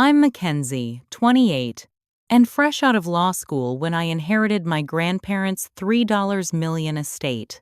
I'm Mackenzie, 28, and fresh out of law school when I inherited my grandparents' $3 million estate.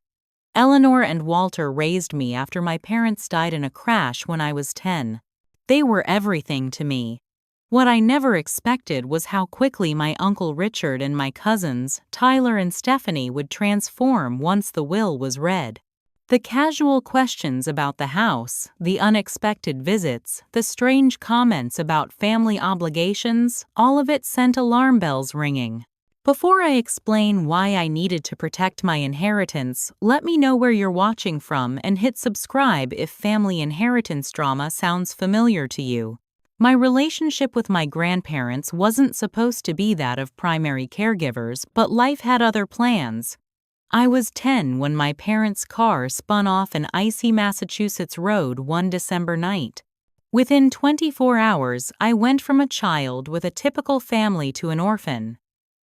Eleanor and Walter raised me after my parents died in a crash when I was 10. They were everything to me. What I never expected was how quickly my Uncle Richard and my cousins, Tyler and Stephanie, would transform once the will was read. The casual questions about the house, the unexpected visits, the strange comments about family obligations, all of it sent alarm bells ringing. Before I explain why I needed to protect my inheritance, let me know where you're watching from and hit subscribe if family inheritance drama sounds familiar to you. My relationship with my grandparents wasn't supposed to be that of primary caregivers, but life had other plans. I was 10 when my parents' car spun off an icy Massachusetts road one December night. Within 24 hours, I went from a child with a typical family to an orphan.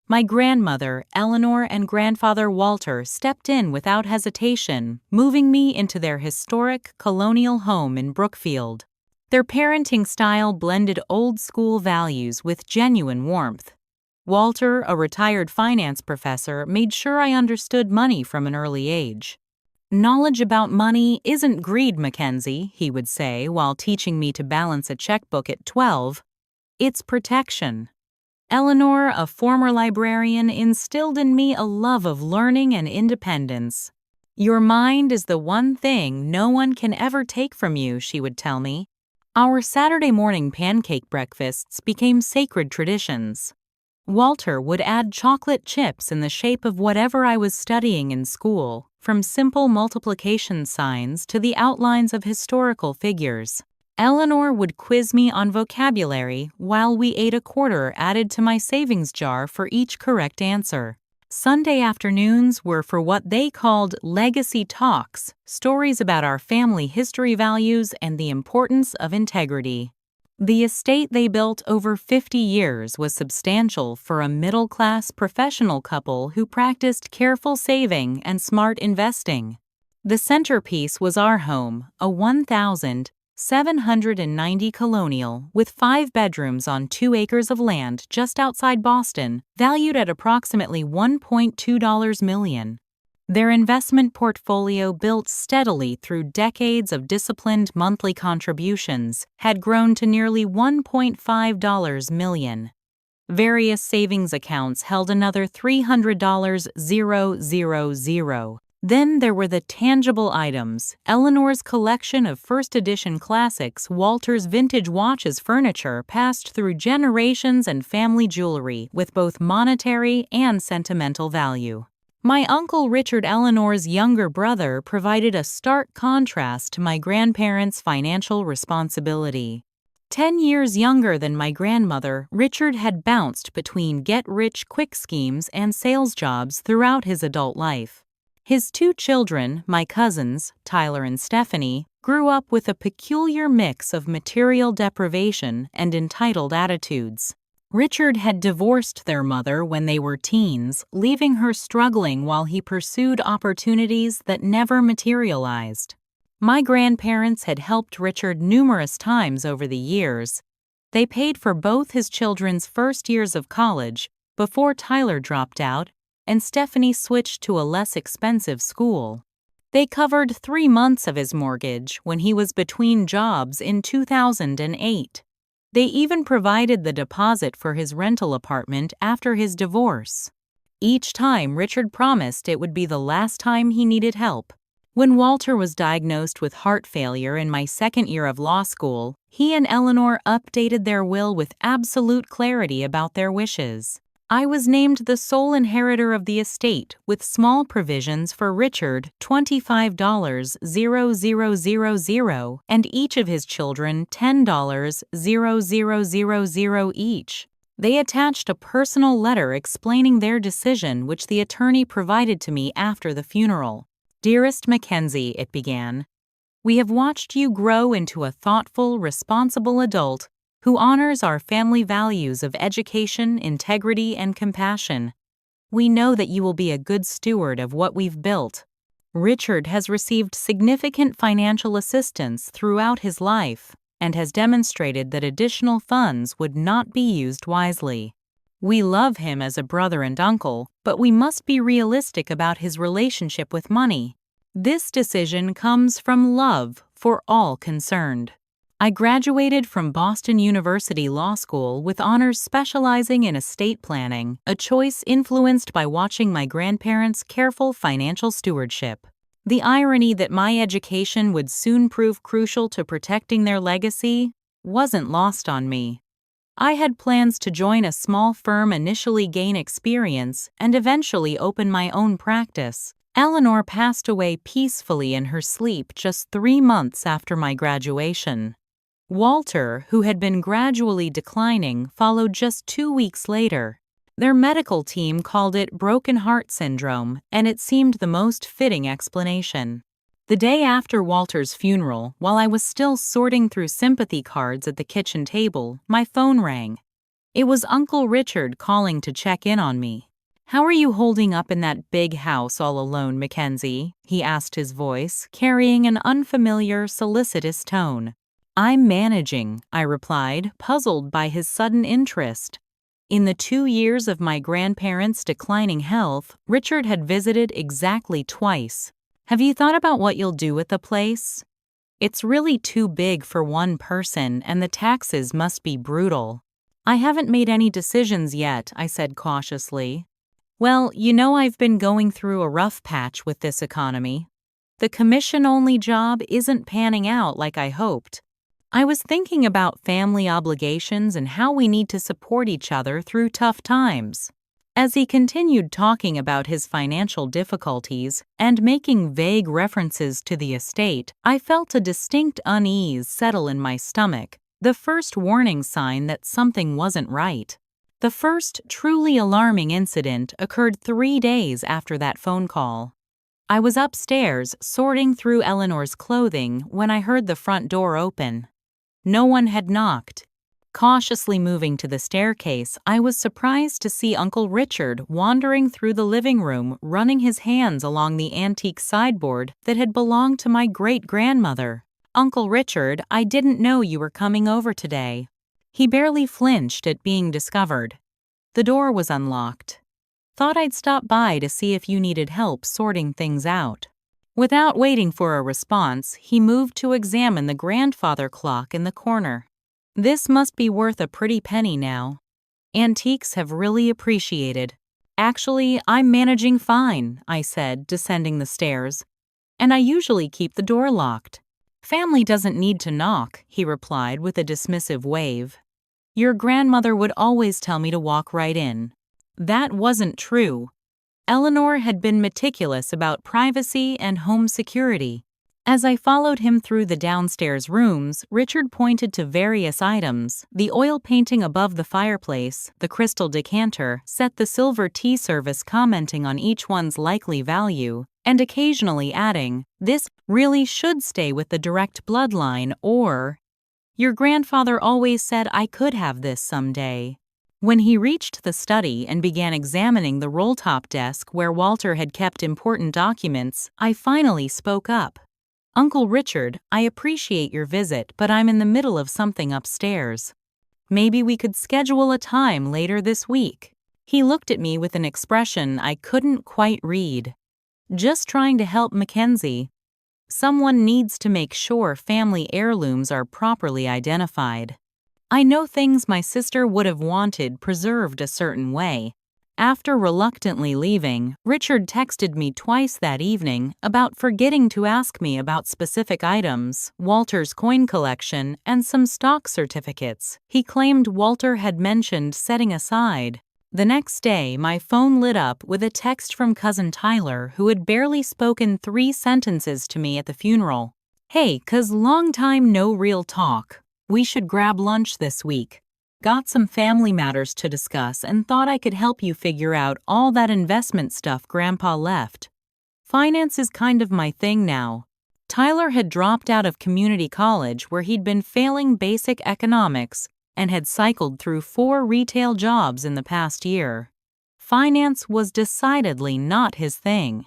My grandmother, Eleanor, and grandfather, Walter, stepped in without hesitation, moving me into their historic colonial home in Brookfield. Their parenting style blended old-school values with genuine warmth. Walter, a retired finance professor, made sure I understood money from an early age. "Knowledge about money isn't greed, Mackenzie," he would say while teaching me to balance a checkbook at 12. "It's protection." Eleanor, a former librarian, instilled in me a love of learning and independence. "Your mind is the one thing no one can ever take from you," she would tell me. Our Saturday morning pancake breakfasts became sacred traditions. Walter would add chocolate chips in the shape of whatever I was studying in school, from simple multiplication signs to the outlines of historical figures. Eleanor would quiz me on vocabulary while we ate a quarter added to my savings jar for each correct answer. Sunday afternoons were for what they called legacy talks, stories about our family history, values, and the importance of integrity. The estate they built over 50 years was substantial for a middle-class professional couple who practiced careful saving and smart investing. The centerpiece was our home, a 1,790 colonial with 5 bedrooms on 2 acres of land just outside Boston, valued at approximately $1.2 million. Their investment portfolio, built steadily through decades of disciplined monthly contributions, had grown to nearly $1.5 million. Various savings accounts held another $300,000. Then there were the tangible items: Eleanor's collection of first-edition classics, Walter's vintage watches, furniture passed through generations, and family jewelry with both monetary and sentimental value. My Uncle Richard, Eleanor's younger brother, provided a stark contrast to my grandparents' financial responsibility. 10 years younger than my grandmother, Richard had bounced between get-rich-quick schemes and sales jobs throughout his adult life. His 2 children, my cousins, Tyler and Stephanie, grew up with a peculiar mix of material deprivation and entitled attitudes. Richard had divorced their mother when they were teens, leaving her struggling while he pursued opportunities that never materialized. My grandparents had helped Richard numerous times over the years. They paid for both his children's first years of college before Tyler dropped out and Stephanie switched to a less expensive school. They covered 3 months of his mortgage when he was between jobs in 2008. They even provided the deposit for his rental apartment after his divorce. Each time, Richard promised it would be the last time he needed help. When Walter was diagnosed with heart failure in my second year of law school, he and Eleanor updated their will with absolute clarity about their wishes. I was named the sole inheritor of the estate, with small provisions for Richard, $25,000, and each of his children $10,000 each. They attached a personal letter explaining their decision, which the attorney provided to me after the funeral. "Dearest Mackenzie," it began, "we have watched you grow into a thoughtful, responsible adult who honors our family values of education, integrity, and compassion. We know that you will be a good steward of what we've built. Richard has received significant financial assistance throughout his life, and has demonstrated that additional funds would not be used wisely. We love him as a brother and uncle, but we must be realistic about his relationship with money. This decision comes from love for all concerned. I graduated from Boston University Law School with honors specializing in estate planning, a choice influenced by watching my grandparents' careful financial stewardship. The irony that my education would soon prove crucial to protecting their legacy wasn't lost on me. I had plans to join a small firm, initially gain experience, and eventually open my own practice. Eleanor passed away peacefully in her sleep just 3 months after my graduation. Walter, who had been gradually declining, followed just 2 weeks later. Their medical team called it broken heart syndrome, and it seemed the most fitting explanation. The day after Walter's funeral, while I was still sorting through sympathy cards at the kitchen table, my phone rang. It was Uncle Richard calling to check in on me. "How are you holding up in that big house all alone, Mackenzie?" he asked, his voice carrying an unfamiliar, solicitous tone. "I'm managing," I replied, puzzled by his sudden interest. In the 2 years of my grandparents' declining health, Richard had visited exactly twice. "Have you thought about what you'll do with the place? It's really too big for one person, and the taxes must be brutal." "I haven't made any decisions yet," I said cautiously. "Well, I've been going through a rough patch with this economy. The commission-only job isn't panning out like I hoped. I was thinking about family obligations and how we need to support each other through tough times." As he continued talking about his financial difficulties and making vague references to the estate, I felt a distinct unease settle in my stomach, the first warning sign that something wasn't right. The first truly alarming incident occurred 3 days after that phone call. I was upstairs sorting through Eleanor's clothing when I heard the front door open. No one had knocked. Cautiously moving to the staircase, I was surprised to see Uncle Richard wandering through the living room, running his hands along the antique sideboard that had belonged to my great-grandmother. "Uncle Richard, I didn't know you were coming over today." He barely flinched at being discovered. "The door was unlocked. Thought I'd stop by to see if you needed help sorting things out." Without waiting for a response, he moved to examine the grandfather clock in the corner. "This must be worth a pretty penny now. Antiques have really appreciated." "Actually, I'm managing fine," I said, descending the stairs. "And I usually keep the door locked." "Family doesn't need to knock," he replied with a dismissive wave. "Your grandmother would always tell me to walk right in." That wasn't true. Eleanor had been meticulous about privacy and home security. As I followed him through the downstairs rooms, Richard pointed to various items: the oil painting above the fireplace, the crystal decanter, set the silver tea service, commenting on each one's likely value, and occasionally adding, "This really should stay with the direct bloodline," or, "Your grandfather always said I could have this someday." When he reached the study and began examining the roll-top desk where Walter had kept important documents, I finally spoke up. "Uncle Richard, I appreciate your visit, but I'm in the middle of something upstairs. Maybe we could schedule a time later this week." He looked at me with an expression I couldn't quite read. "Just trying to help Mackenzie. Someone needs to make sure family heirlooms are properly identified. I know things my sister would have wanted preserved a certain way." After reluctantly leaving, Richard texted me twice that evening about forgetting to ask me about specific items, Walter's coin collection, and some stock certificates he claimed Walter had mentioned setting aside. The next day, my phone lit up with a text from Cousin Tyler, who had barely spoken 3 sentences to me at the funeral. "Hey, 'cause long time no real talk. We should grab lunch this week. Got some family matters to discuss and thought I could help you figure out all that investment stuff Grandpa left. Finance is kind of my thing now." Tyler had dropped out of community college where he'd been failing basic economics and had cycled through 4 retail jobs in the past year. Finance was decidedly not his thing.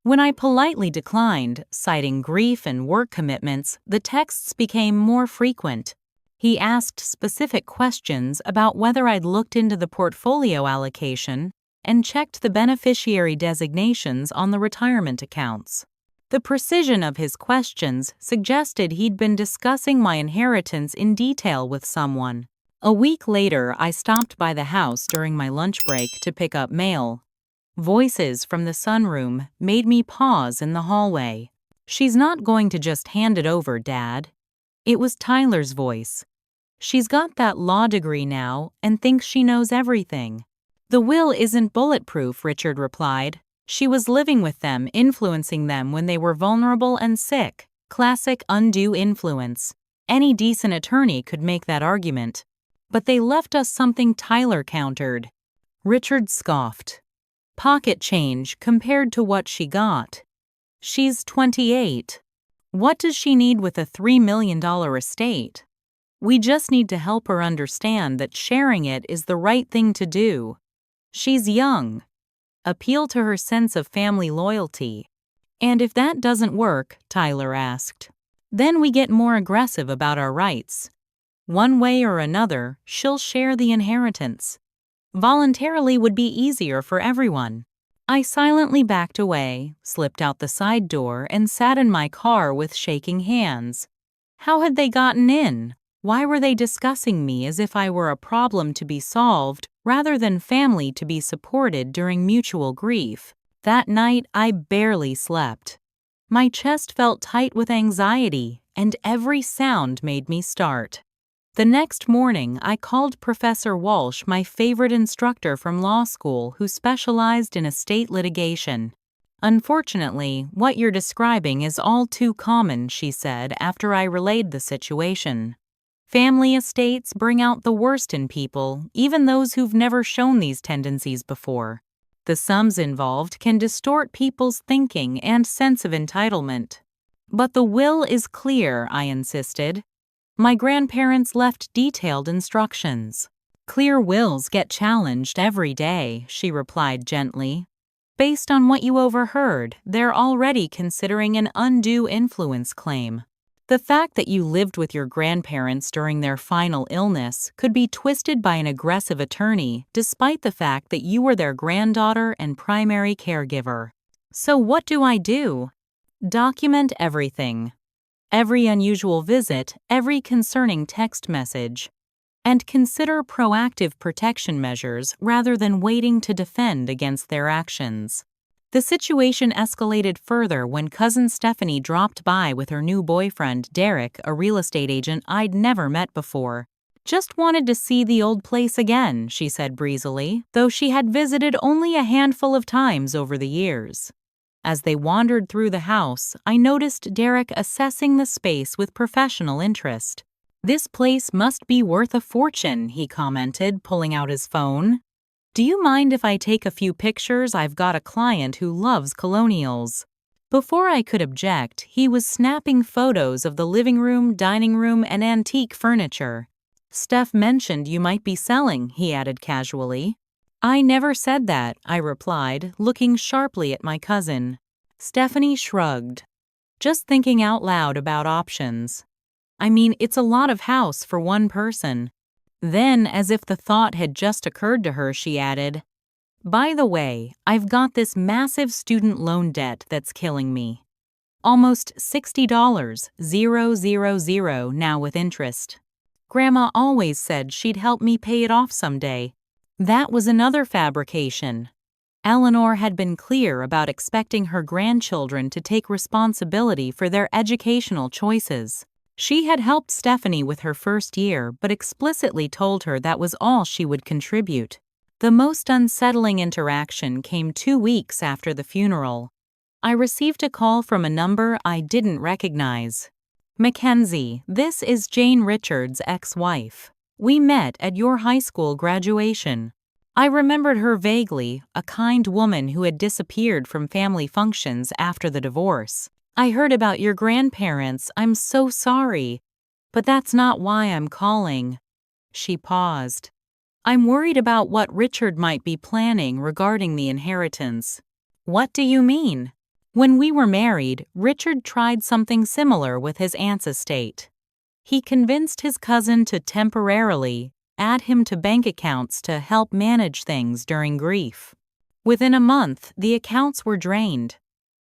When I politely declined, citing grief and work commitments, the texts became more frequent. He asked specific questions about whether I'd looked into the portfolio allocation and checked the beneficiary designations on the retirement accounts. The precision of his questions suggested he'd been discussing my inheritance in detail with someone. A week later, I stopped by the house during my lunch break to pick up mail. Voices from the sunroom made me pause in the hallway. "She's not going to just hand it over, Dad." It was Tyler's voice. "She's got that law degree now and thinks she knows everything." "The will isn't bulletproof," Richard replied. "She was living with them, influencing them when they were vulnerable and sick. Classic undue influence. Any decent attorney could make that argument. But they left us something," Tyler countered. Richard scoffed. "Pocket change compared to what she got. She's 28. What does she need with a $3 million estate? We just need to help her understand that sharing it is the right thing to do. She's young. Appeal to her sense of family loyalty." "And if that doesn't work," Tyler asked, "then we get more aggressive about our rights. One way or another, she'll share the inheritance. Voluntarily would be easier for everyone." I silently backed away, slipped out the side door, and sat in my car with shaking hands. How had they gotten in? Why were they discussing me as if I were a problem to be solved rather than family to be supported during mutual grief? That night, I barely slept. My chest felt tight with anxiety, and every sound made me start. The next morning, I called Professor Walsh, my favorite instructor from law school who specialized in estate litigation. "Unfortunately, what you're describing is all too common," she said after I relayed the situation. "Family estates bring out the worst in people, even those who've never shown these tendencies before. The sums involved can distort people's thinking and sense of entitlement." "But the will is clear," I insisted. "My grandparents left detailed instructions." "Clear wills get challenged every day," she replied gently. "Based on what you overheard, they're already considering an undue influence claim. The fact that you lived with your grandparents during their final illness could be twisted by an aggressive attorney despite the fact that you were their granddaughter and primary caregiver. So what do I do?" "Document everything. Every unusual visit, every concerning text message. And consider proactive protection measures rather than waiting to defend against their actions." The situation escalated further when cousin Stephanie dropped by with her new boyfriend, Derek, a real estate agent I'd never met before. "Just wanted to see the old place again," she said breezily, though she had visited only a handful of times over the years. As they wandered through the house, I noticed Derek assessing the space with professional interest. "This place must be worth a fortune," he commented, pulling out his phone. "Do you mind if I take a few pictures? I've got a client who loves colonials." Before I could object, he was snapping photos of the living room, dining room, and antique furniture. "Steph mentioned you might be selling," he added casually. "I never said that," I replied, looking sharply at my cousin. Stephanie shrugged. "Just thinking out loud about options. I mean, it's a lot of house for one person." Then, as if the thought had just occurred to her, she added, "By the way, I've got this massive student loan debt that's killing me. Almost $60, 000 now with interest. Grandma always said she'd help me pay it off someday." That was another fabrication. Eleanor had been clear about expecting her grandchildren to take responsibility for their educational choices. She had helped Stephanie with her first year, but explicitly told her that was all she would contribute. The most unsettling interaction came 2 weeks after the funeral. I received a call from a number I didn't recognize. "Mackenzie, this is Jane Richards' ex-wife. We met at your high school graduation." I remembered her vaguely, a kind woman who had disappeared from family functions after the divorce. "I heard about your grandparents. I'm so sorry. But that's not why I'm calling." She paused. "I'm worried about what Richard might be planning regarding the inheritance." "What do you mean?" "When we were married, Richard tried something similar with his aunt's estate. He convinced his cousin to temporarily add him to bank accounts to help manage things during grief. Within a month, the accounts were drained.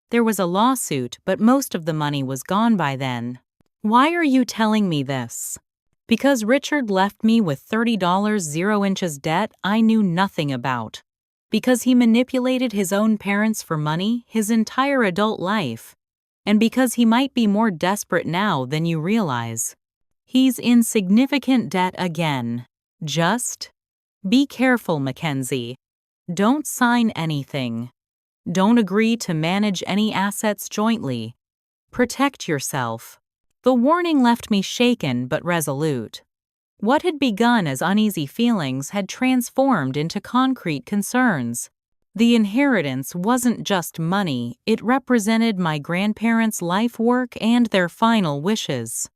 There was a lawsuit, but most of the money was gone by then. Why are you telling me this? Because Richard left me with $30 0 debt I knew nothing about. Because he manipulated his own parents for money his entire adult life. And because he might be more desperate now than you realize. He's in significant debt again. Just be careful, Mackenzie. Don't sign anything. Don't agree to manage any assets jointly. Protect yourself. The warning left me shaken but resolute. What had begun as uneasy feelings had transformed into concrete concerns. The inheritance wasn't just money, it represented my grandparents' life work and their final wishes.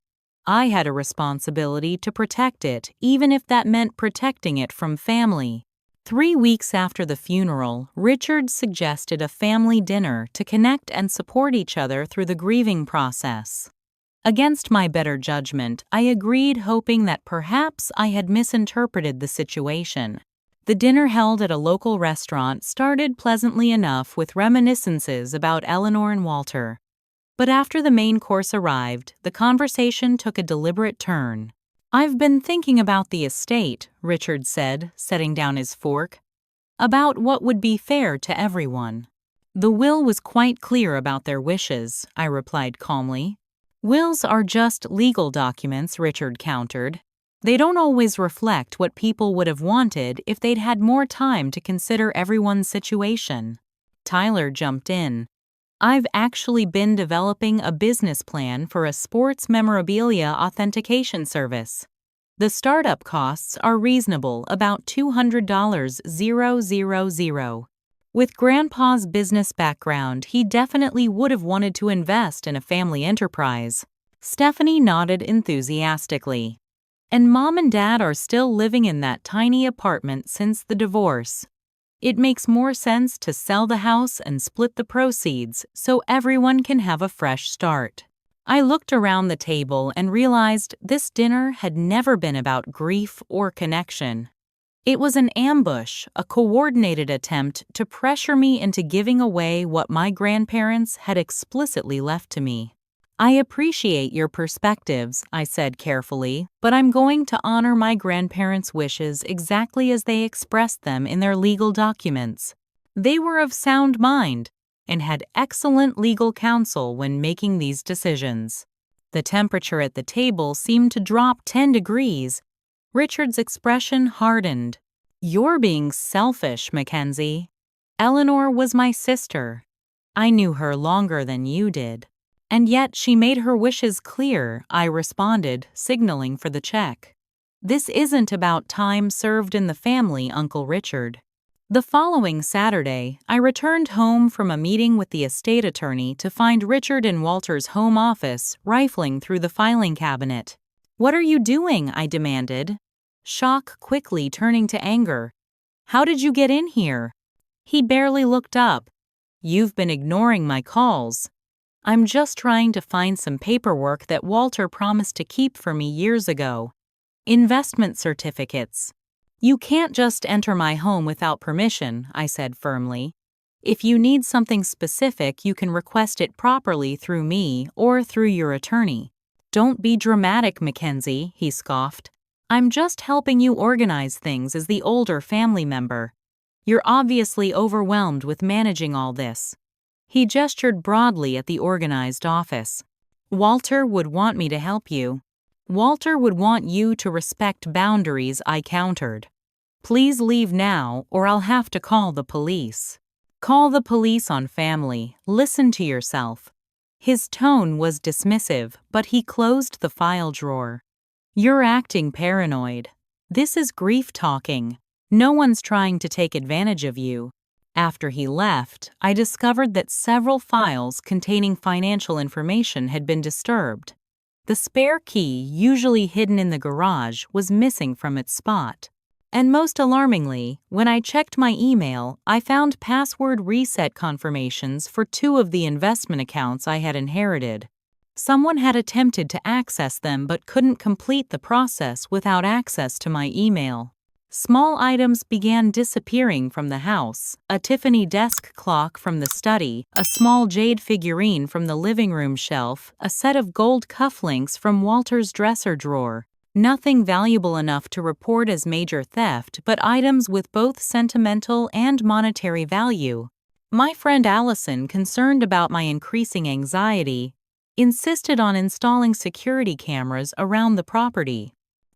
I had a responsibility to protect it, even if that meant protecting it from family. 3 weeks after the funeral, Richard suggested a family dinner to connect and support each other through the grieving process. Against my better judgment, I agreed, hoping that perhaps I had misinterpreted the situation. The dinner held at a local restaurant started pleasantly enough with reminiscences about Eleanor and Walter. But after the main course arrived, the conversation took a deliberate turn. "I've been thinking about the estate," Richard said, setting down his fork. "About what would be fair to everyone." "The will was quite clear about their wishes," I replied calmly. "Wills are just legal documents," Richard countered. "They don't always reflect what people would have wanted if they'd had more time to consider everyone's situation." Tyler jumped in. "I've actually been developing a business plan for a sports memorabilia authentication service. The startup costs are reasonable, about $200 000. With Grandpa's business background, he definitely would have wanted to invest in a family enterprise." Stephanie nodded enthusiastically. "And Mom and Dad are still living in that tiny apartment since the divorce. It makes more sense to sell the house and split the proceeds so everyone can have a fresh start." I looked around the table and realized this dinner had never been about grief or connection. It was an ambush, a coordinated attempt to pressure me into giving away what my grandparents had explicitly left to me. "I appreciate your perspectives," I said carefully, "but I'm going to honor my grandparents' wishes exactly as they expressed them in their legal documents. They were of sound mind and had excellent legal counsel when making these decisions." The temperature at the table seemed to drop 10 degrees. Richard's expression hardened. "You're being selfish, Mackenzie. Eleanor was my sister. I knew her longer than you did. And yet she made her wishes clear," I responded, signaling for the check. "This isn't about time served in the family, Uncle Richard." The following Saturday, I returned home from a meeting with the estate attorney to find Richard in Walter's home office, rifling through the filing cabinet. "What are you doing?" I demanded, shock quickly turning to anger. "How did you get in here?" He barely looked up. "You've been ignoring my calls." "I'm just trying to find some paperwork that Walter promised to keep for me years ago. Investment certificates." "You can't just enter my home without permission," I said firmly. "If you need something specific, you can request it properly through me or through your attorney." "Don't be dramatic, Mackenzie," he scoffed. "I'm just helping you organize things as the older family member. You're obviously overwhelmed with managing all this." He gestured broadly at the organized office. "Walter would want me to help you." "Walter would want you to respect boundaries," I countered. "Please leave now, or I'll have to call the police." "Call the police on family. Listen to yourself." His tone was dismissive, but he closed the file drawer. "You're acting paranoid. This is grief talking. No one's trying to take advantage of you." After he left, I discovered that several files containing financial information had been disturbed. The spare key, usually hidden in the garage, was missing from its spot. And most alarmingly, when I checked my email, I found password reset confirmations for 2 of the investment accounts I had inherited. Someone had attempted to access them but couldn't complete the process without access to my email. Small items began disappearing from the house: a Tiffany desk clock from the study, a small jade figurine from the living room shelf, a set of gold cufflinks from Walter's dresser drawer. Nothing valuable enough to report as major theft, but items with both sentimental and monetary value. My friend Allison, concerned about my increasing anxiety, insisted on installing security cameras around the property.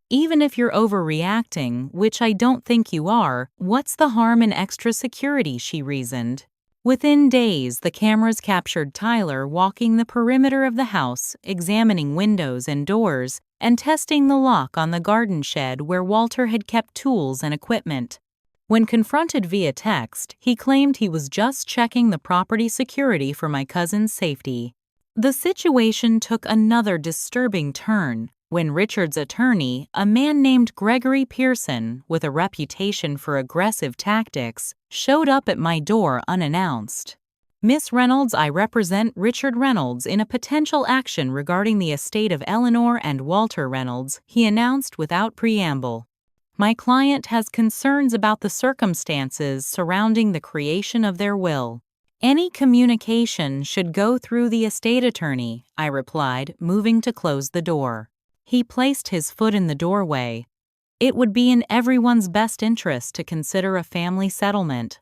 Even if you're overreacting, which I don't think you are, what's the harm in extra security, she reasoned. Within days, the cameras captured Tyler walking the perimeter of the house, examining windows and doors, and testing the lock on the garden shed where Walter had kept tools and equipment. When confronted via text, he claimed he was just checking the property security for my cousin's safety. The situation took another disturbing turn when Richard's attorney, a man named Gregory Pearson, with a reputation for aggressive tactics, showed up at my door unannounced. "Miss Reynolds, I represent Richard Reynolds in a potential action regarding the estate of Eleanor and Walter Reynolds," he announced without preamble. "My client has concerns about the circumstances surrounding the creation of their will. Any communication should go through the estate attorney," I replied, moving to close the door. He placed his foot in the doorway. "It would be in everyone's best interest to consider a family settlement.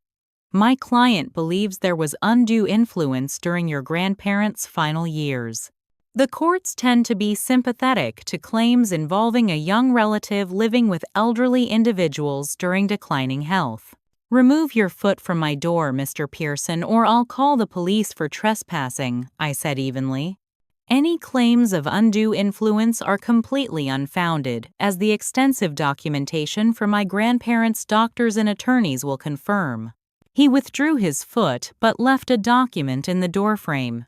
My client believes there was undue influence during your grandparents' final years. The courts tend to be sympathetic to claims involving a young relative living with elderly individuals during declining health. Remove your foot from my door, Mr. Pearson, or I'll call the police for trespassing," I said evenly. Any claims of undue influence are completely unfounded, as the extensive documentation from my grandparents' doctors and attorneys will confirm. He withdrew his foot but left a document in the doorframe.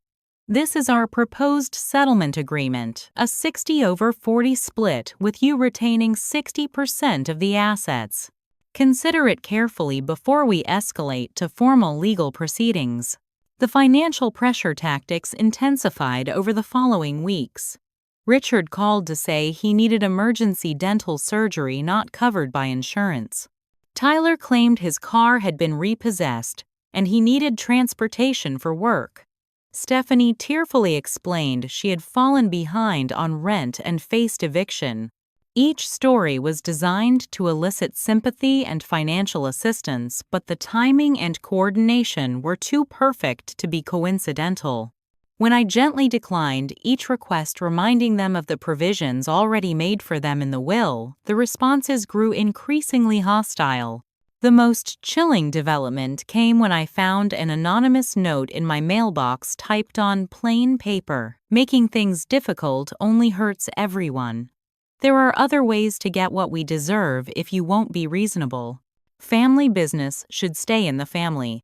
"This is our proposed settlement agreement, a 60/40 split with you retaining 60% of the assets. Consider it carefully before we escalate to formal legal proceedings." The financial pressure tactics intensified over the following weeks. Richard called to say he needed emergency dental surgery not covered by insurance. Tyler claimed his car had been repossessed and he needed transportation for work. Stephanie tearfully explained she had fallen behind on rent and faced eviction. Each story was designed to elicit sympathy and financial assistance, but the timing and coordination were too perfect to be coincidental. When I gently declined each request, reminding them of the provisions already made for them in the will, the responses grew increasingly hostile. The most chilling development came when I found an anonymous note in my mailbox typed on plain paper: "Making things difficult only hurts everyone. There are other ways to get what we deserve if you won't be reasonable. Family business should stay in the family."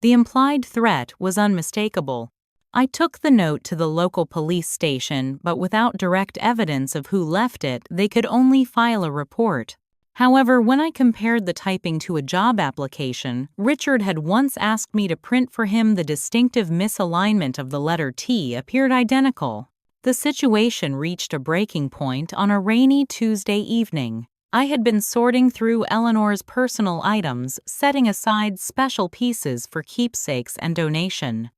The implied threat was unmistakable. I took the note to the local police station, but without direct evidence of who left it, they could only file a report. However, when I compared the typing to a job application, Richard had once asked me to print for him. The distinctive misalignment of the letter T appeared identical. The situation reached a breaking point on a rainy Tuesday evening. I had been sorting through Eleanor's personal items, setting aside special pieces for keepsakes and donation.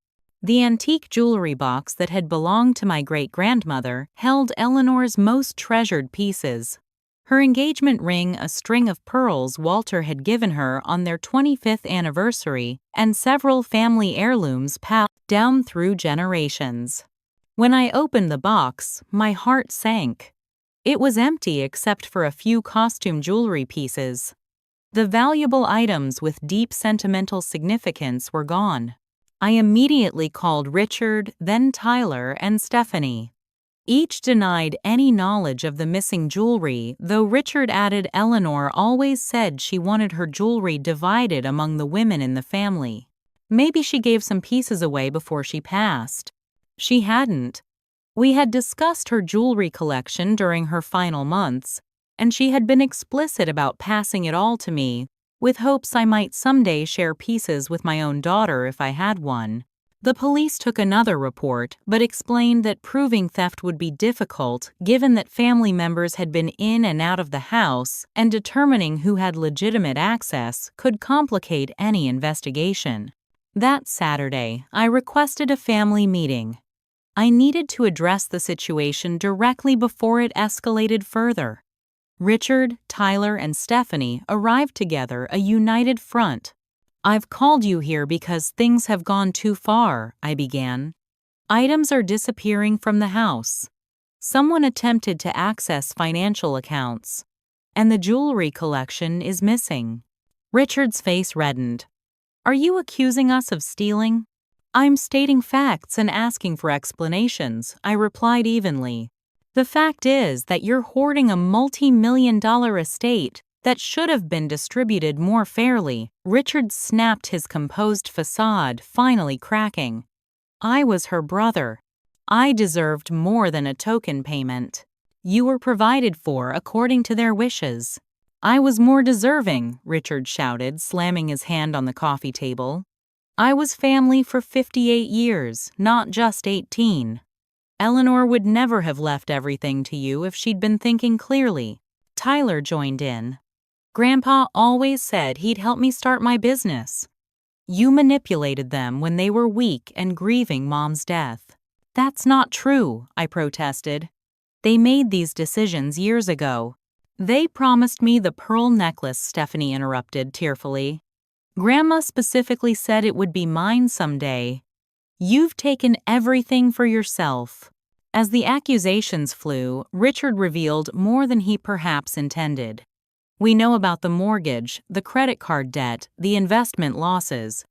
The antique jewelry box that had belonged to my great-grandmother held Eleanor's most treasured pieces. Her engagement ring, a string of pearls Walter had given her on their 25th anniversary, and several family heirlooms passed down through generations. When I opened the box, my heart sank. It was empty except for a few costume jewelry pieces. The valuable items with deep sentimental significance were gone. I immediately called Richard, then Tyler, and Stephanie. Each denied any knowledge of the missing jewelry, though Richard added Eleanor always said she wanted her jewelry divided among the women in the family. Maybe she gave some pieces away before she passed. She hadn't. We had discussed her jewelry collection during her final months, and she had been explicit about passing it all to me, with hopes I might someday share pieces with my own daughter if I had one. The police took another report, but explained that proving theft would be difficult given that family members had been in and out of the house, and determining who had legitimate access could complicate any investigation. That Saturday, I requested a family meeting. I needed to address the situation directly before it escalated further. Richard, Tyler, and Stephanie arrived together, a united front. "I've called you here because things have gone too far," I began. "Items are disappearing from the house. Someone attempted to access financial accounts. And the jewelry collection is missing." Richard's face reddened. "Are you accusing us of stealing?" "I'm stating facts and asking for explanations," I replied evenly. "The fact is that you're hoarding a multi-million-dollar estate that should have been distributed more fairly." Richard snapped, his composed facade finally cracking. "I was her brother. I deserved more than a token payment. You were provided for according to their wishes." "I was more deserving," Richard shouted, slamming his hand on the coffee table. "I was family for 58 years, not just 18. Eleanor would never have left everything to you if she'd been thinking clearly." Tyler joined in. "Grandpa always said he'd help me start my business." "You manipulated them when they were weak and grieving Mom's death." "That's not true," I protested. "They made these decisions years ago." "They promised me the pearl necklace," Stephanie interrupted tearfully. "Grandma specifically said it would be mine someday." "You've taken everything for yourself." As the accusations flew, Richard revealed more than he perhaps intended. "We know about the mortgage, the credit card debt, the investment losses.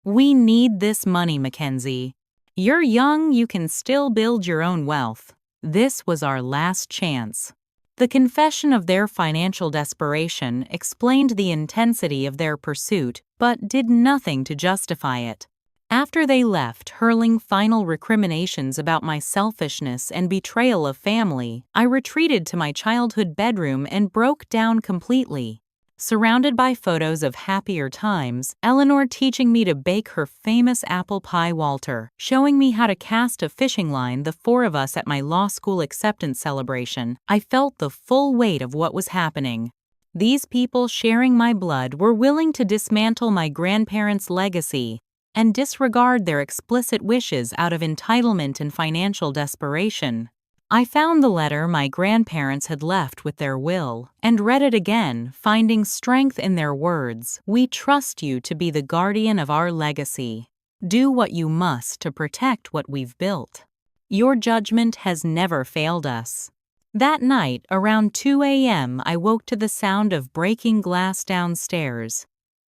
We need this money, Mackenzie. You're young, you can still build your own wealth. This was our last chance." The confession of their financial desperation explained the intensity of their pursuit, but did nothing to justify it. After they left, hurling final recriminations about my selfishness and betrayal of family, I retreated to my childhood bedroom and broke down completely. Surrounded by photos of happier times, Eleanor teaching me to bake her famous apple pie, Walter showing me how to cast a fishing line, the four of us at my law school acceptance celebration, I felt the full weight of what was happening. These people sharing my blood were willing to dismantle my grandparents' legacy and disregard their explicit wishes out of entitlement and financial desperation. I found the letter my grandparents had left with their will and read it again, finding strength in their words. "We trust you to be the guardian of our legacy. Do what you must to protect what we've built. Your judgment has never failed us." That night, around 2 a.m., I woke to the sound of breaking glass downstairs.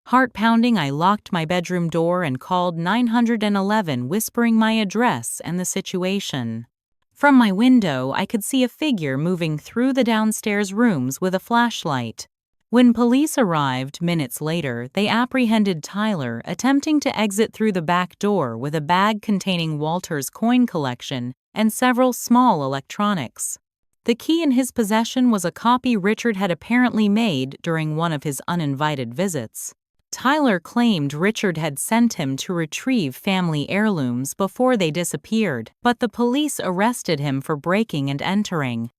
Heart pounding, I locked my bedroom door and called 911, whispering my address and the situation. From my window, I could see a figure moving through the downstairs rooms with a flashlight. When police arrived minutes later, they apprehended Tyler, attempting to exit through the back door with a bag containing Walter's coin collection and several small electronics. The key in his possession was a copy Richard had apparently made during one of his uninvited visits. Tyler claimed Richard had sent him to retrieve family heirlooms before they disappeared, but the police arrested him for breaking and entering.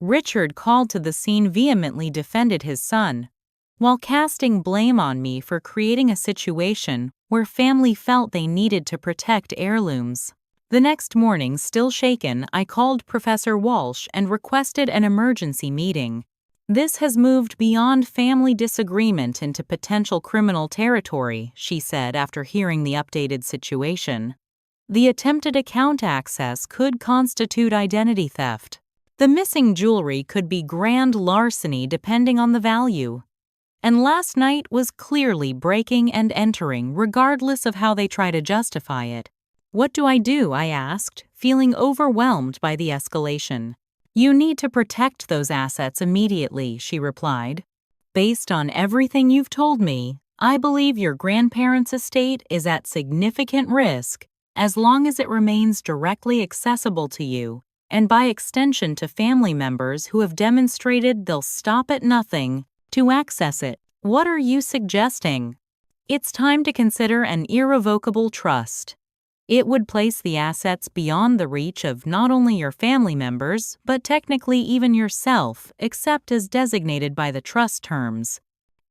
Richard, called to the scene, vehemently defended his son, while casting blame on me for creating a situation where family felt they needed to protect heirlooms. The next morning, still shaken, I called Professor Walsh and requested an emergency meeting. "This has moved beyond family disagreement into potential criminal territory," she said after hearing the updated situation. "The attempted account access could constitute identity theft. The missing jewelry could be grand larceny depending on the value. And last night was clearly breaking and entering regardless of how they try to justify it." "What do?" I asked, feeling overwhelmed by the escalation. "You need to protect those assets immediately," she replied. "Based on everything you've told me, I believe your grandparents' estate is at significant risk as long as it remains directly accessible to you, and by extension to family members who have demonstrated they'll stop at nothing to access it. What are you suggesting?" "It's time to consider an irrevocable trust. It would place the assets beyond the reach of not only your family members, but technically even yourself, except as designated by the trust terms.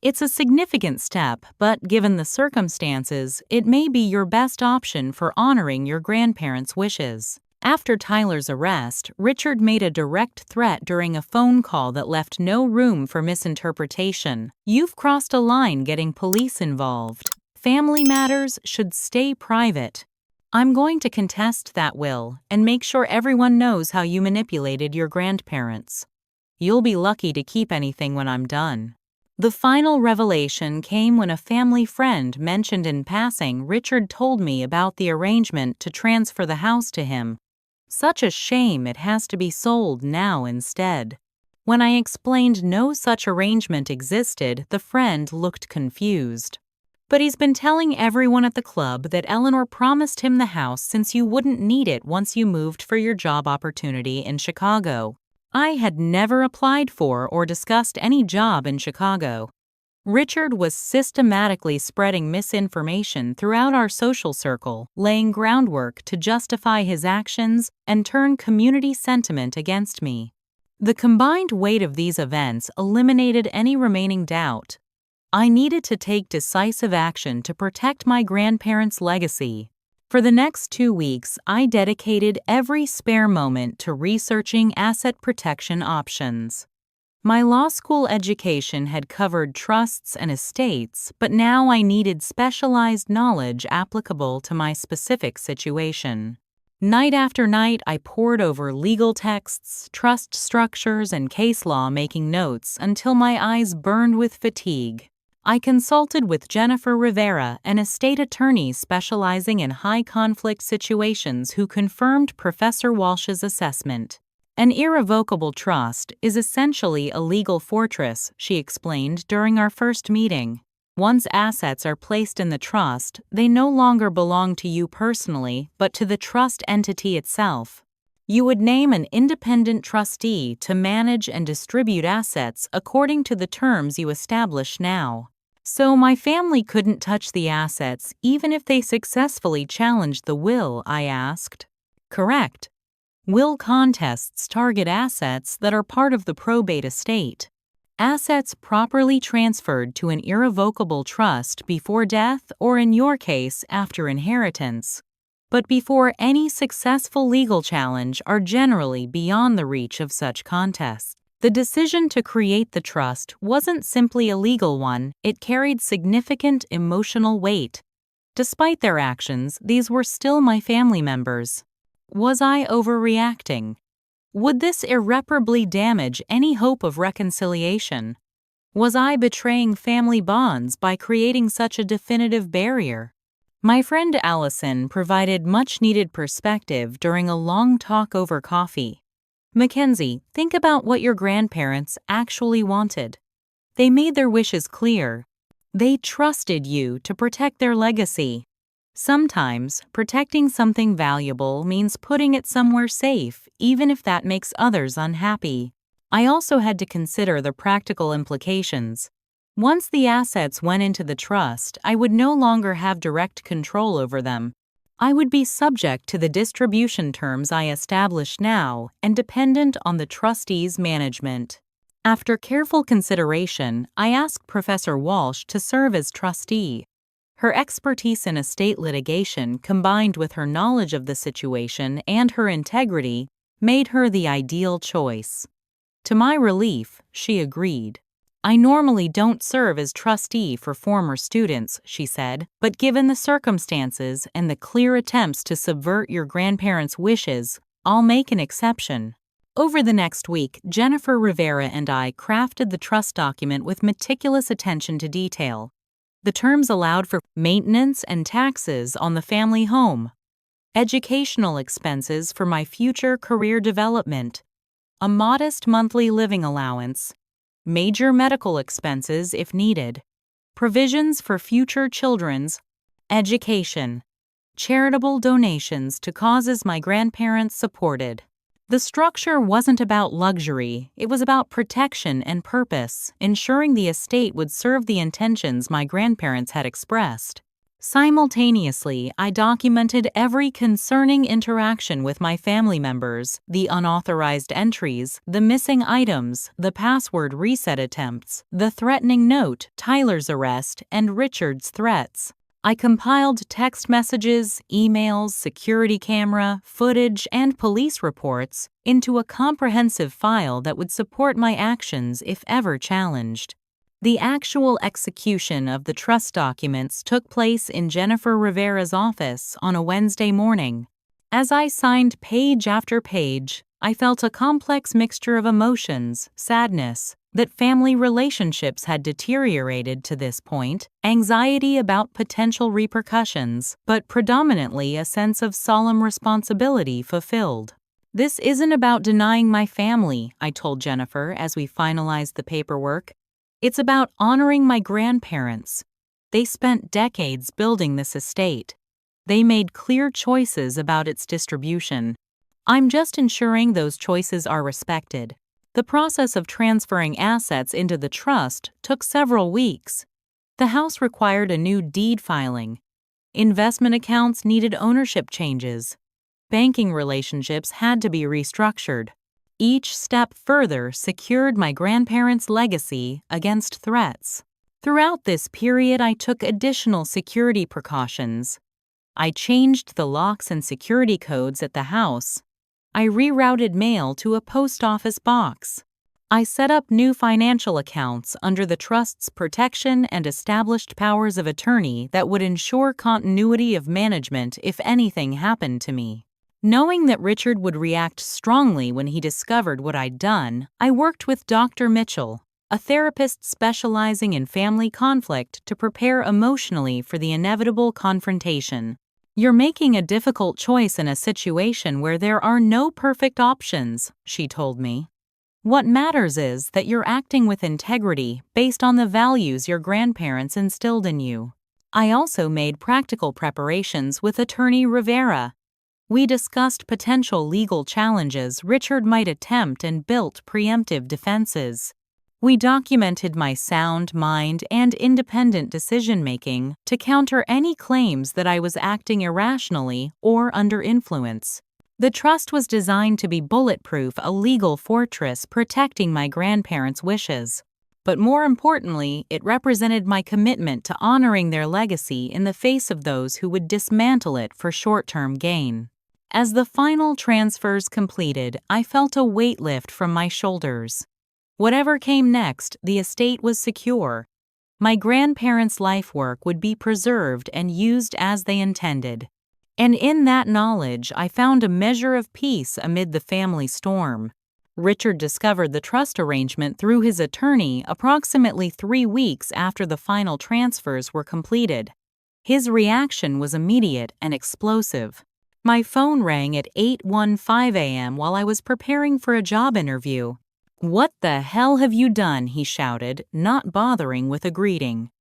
It's a significant step, but given the circumstances, it may be your best option for honoring your grandparents' wishes. After Tyler's arrest, Richard made a direct threat during a phone call that left no room for misinterpretation. "You've crossed a line getting police involved. Family matters should stay private. I'm going to contest that will and make sure everyone knows how you manipulated your grandparents. You'll be lucky to keep anything when I'm done." The final revelation came when a family friend mentioned in passing Richard told me about the arrangement to transfer the house to him. "Such a shame it has to be sold now instead." When I explained no such arrangement existed, the friend looked confused. "But he's been telling everyone at the club that Eleanor promised him the house since you wouldn't need it once you moved for your job opportunity in Chicago." I had never applied for or discussed any job in Chicago. Richard was systematically spreading misinformation throughout our social circle, laying groundwork to justify his actions and turn community sentiment against me. The combined weight of these events eliminated any remaining doubt. I needed to take decisive action to protect my grandparents' legacy. For the next 2 weeks, I dedicated every spare moment to researching asset protection options. My law school education had covered trusts and estates, but now I needed specialized knowledge applicable to my specific situation. Night after night, I pored over legal texts, trust structures, and case law, making notes until my eyes burned with fatigue. I consulted with Jennifer Rivera, an estate attorney specializing in high-conflict situations, who confirmed Professor Walsh's assessment. "An irrevocable trust is essentially a legal fortress," she explained during our first meeting. "Once assets are placed in the trust, they no longer belong to you personally, but to the trust entity itself. You would name an independent trustee to manage and distribute assets according to the terms you establish now." "So my family couldn't touch the assets even if they successfully challenged the will?" I asked. "Correct. Will contests target assets that are part of the probate estate. Assets properly transferred to an irrevocable trust before death, or in your case, after inheritance, but before any successful legal challenge, are generally beyond the reach of such contests." The decision to create the trust wasn't simply a legal one, it carried significant emotional weight. Despite their actions, these were still my family members. Was I overreacting? Would this irreparably damage any hope of reconciliation? Was I betraying family bonds by creating such a definitive barrier? My friend Allison provided much-needed perspective during a long talk over coffee. "Mackenzie, think about what your grandparents actually wanted. They made their wishes clear. They trusted you to protect their legacy. Sometimes, protecting something valuable means putting it somewhere safe, even if that makes others unhappy." I also had to consider the practical implications. Once the assets went into the trust, I would no longer have direct control over them. I would be subject to the distribution terms I establish now and dependent on the trustee's management. After careful consideration, I asked Professor Walsh to serve as trustee. Her expertise in estate litigation, combined with her knowledge of the situation and her integrity, made her the ideal choice. To my relief, she agreed. "I normally don't serve as trustee for former students," she said, "but given the circumstances and the clear attempts to subvert your grandparents' wishes, I'll make an exception." Over the next week, Jennifer Rivera and I crafted the trust document with meticulous attention to detail. The terms allowed for maintenance and taxes on the family home, educational expenses for my future career development, a modest monthly living allowance, major medical expenses if needed, provisions for future children's education, charitable donations to causes my grandparents supported. The structure wasn't about luxury, it was about protection and purpose, ensuring the estate would serve the intentions my grandparents had expressed. Simultaneously, I documented every concerning interaction with my family members, the unauthorized entries, the missing items, the password reset attempts, the threatening note, Tyler's arrest, and Richard's threats. I compiled text messages, emails, security camera, footage, and police reports into a comprehensive file that would support my actions if ever challenged. The actual execution of the trust documents took place in Jennifer Rivera's office on a Wednesday morning. As I signed page after page, I felt a complex mixture of emotions, sadness, that family relationships had deteriorated to this point, anxiety about potential repercussions, but predominantly a sense of solemn responsibility fulfilled. "This isn't about denying my family," I told Jennifer as we finalized the paperwork. "It's about honoring my grandparents. They spent decades building this estate. They made clear choices about its distribution. I'm just ensuring those choices are respected." The process of transferring assets into the trust took several weeks. The house required a new deed filing. Investment accounts needed ownership changes. Banking relationships had to be restructured. Each step further secured my grandparents' legacy against threats. Throughout this period, I took additional security precautions. I changed the locks and security codes at the house. I rerouted mail to a post office box. I set up new financial accounts under the trust's protection and established powers of attorney that would ensure continuity of management if anything happened to me. Knowing that Richard would react strongly when he discovered what I'd done, I worked with Dr. Mitchell, a therapist specializing in family conflict, to prepare emotionally for the inevitable confrontation. "You're making a difficult choice in a situation where there are no perfect options," she told me. "What matters is that you're acting with integrity based on the values your grandparents instilled in you." I also made practical preparations with attorney Rivera. We discussed potential legal challenges Richard might attempt and built preemptive defenses. We documented my sound mind and independent decision-making to counter any claims that I was acting irrationally or under influence. The trust was designed to be bulletproof, a legal fortress protecting my grandparents' wishes. But more importantly, it represented my commitment to honoring their legacy in the face of those who would dismantle it for short-term gain. As the final transfers completed, I felt a weight lift from my shoulders. Whatever came next, the estate was secure. My grandparents' life work would be preserved and used as they intended. And in that knowledge, I found a measure of peace amid the family storm. Richard discovered the trust arrangement through his attorney approximately 3 weeks after the final transfers were completed. His reaction was immediate and explosive. My phone rang at 8:15 a.m. while I was preparing for a job interview. "What the hell have you done?" he shouted, not bothering with a greeting.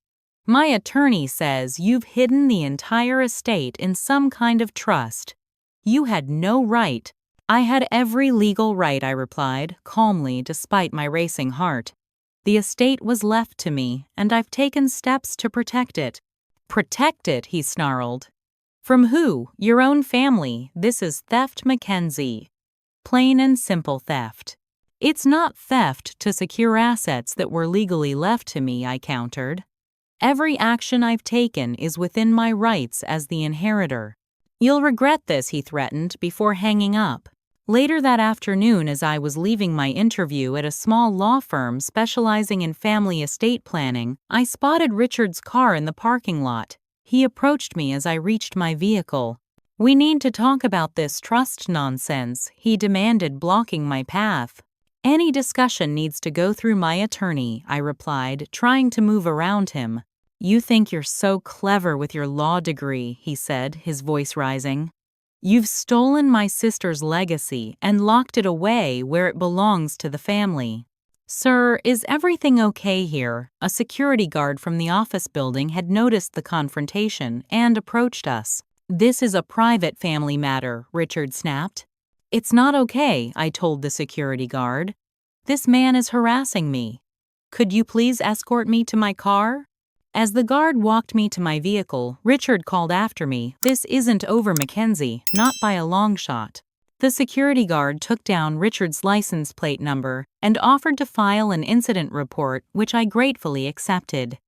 "My attorney says you've hidden the entire estate in some kind of trust. You had no right." "I had every legal right," I replied, calmly despite my racing heart. "The estate was left to me, and I've taken steps to protect it." "Protect it?" he snarled. "From who? Your own family. This is theft, Mackenzie. Plain and simple theft." "It's not theft to secure assets that were legally left to me," I countered. "Every action I've taken is within my rights as the inheritor." "You'll regret this," he threatened before hanging up. Later that afternoon, as I was leaving my interview at a small law firm specializing in family estate planning, I spotted Richard's car in the parking lot. He approached me as I reached my vehicle. "We need to talk about this trust nonsense," he demanded, blocking my path. "Any discussion needs to go through my attorney," I replied, trying to move around him. "You think you're so clever with your law degree," he said, his voice rising. "You've stolen my sister's legacy and locked it away where it belongs to the family." "Sir, is everything okay here?" A security guard from the office building had noticed the confrontation and approached us. "This is a private family matter," Richard snapped. "It's not okay," I told the security guard. "This man is harassing me. Could you please escort me to my car?" As the guard walked me to my vehicle, Richard called after me, "This isn't over, Mackenzie, not by a long shot." The security guard took down Richard's license plate number and offered to file an incident report, which I gratefully accepted.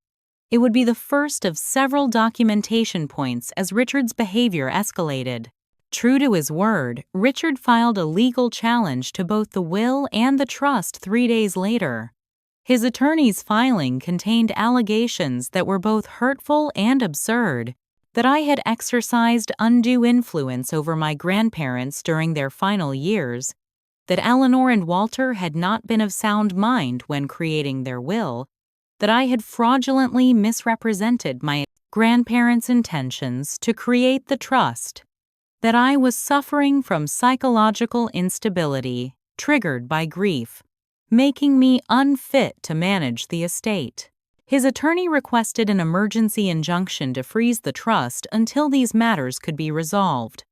It would be the first of several documentation points as Richard's behavior escalated. True to his word, Richard filed a legal challenge to both the will and the trust 3 days later. His attorney's filing contained allegations that were both hurtful and absurd, that I had exercised undue influence over my grandparents during their final years, that Eleanor and Walter had not been of sound mind when creating their will, that I had fraudulently misrepresented my grandparents' intentions to create the trust, that I was suffering from psychological instability triggered by grief, making me unfit to manage the estate. His attorney requested an emergency injunction to freeze the trust until these matters could be resolved.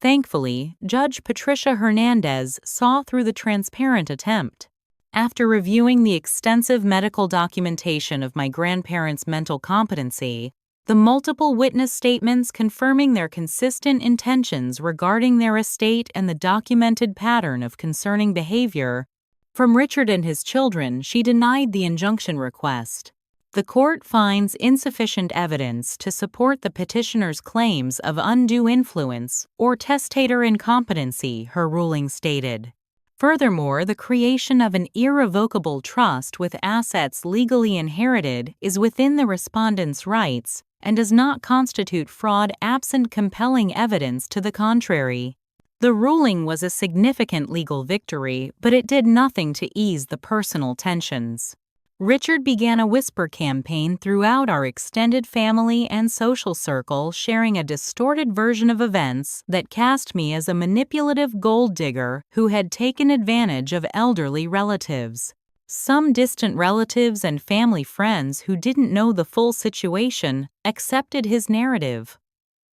Thankfully, Judge Patricia Hernandez saw through the transparent attempt. After reviewing the extensive medical documentation of my grandparents' mental competency, the multiple witness statements confirming their consistent intentions regarding their estate and the documented pattern of concerning behavior from Richard and his children, she denied the injunction request. The court finds insufficient evidence to support the petitioner's claims of undue influence or testator incompetency, her ruling stated. Furthermore, the creation of an irrevocable trust with assets legally inherited is within the respondent's rights and does not constitute fraud absent compelling evidence to the contrary. The ruling was a significant legal victory, but it did nothing to ease the personal tensions. Richard began a whisper campaign throughout our extended family and social circle, sharing a distorted version of events that cast me as a manipulative gold digger who had taken advantage of elderly relatives. Some distant relatives and family friends who didn't know the full situation accepted his narrative.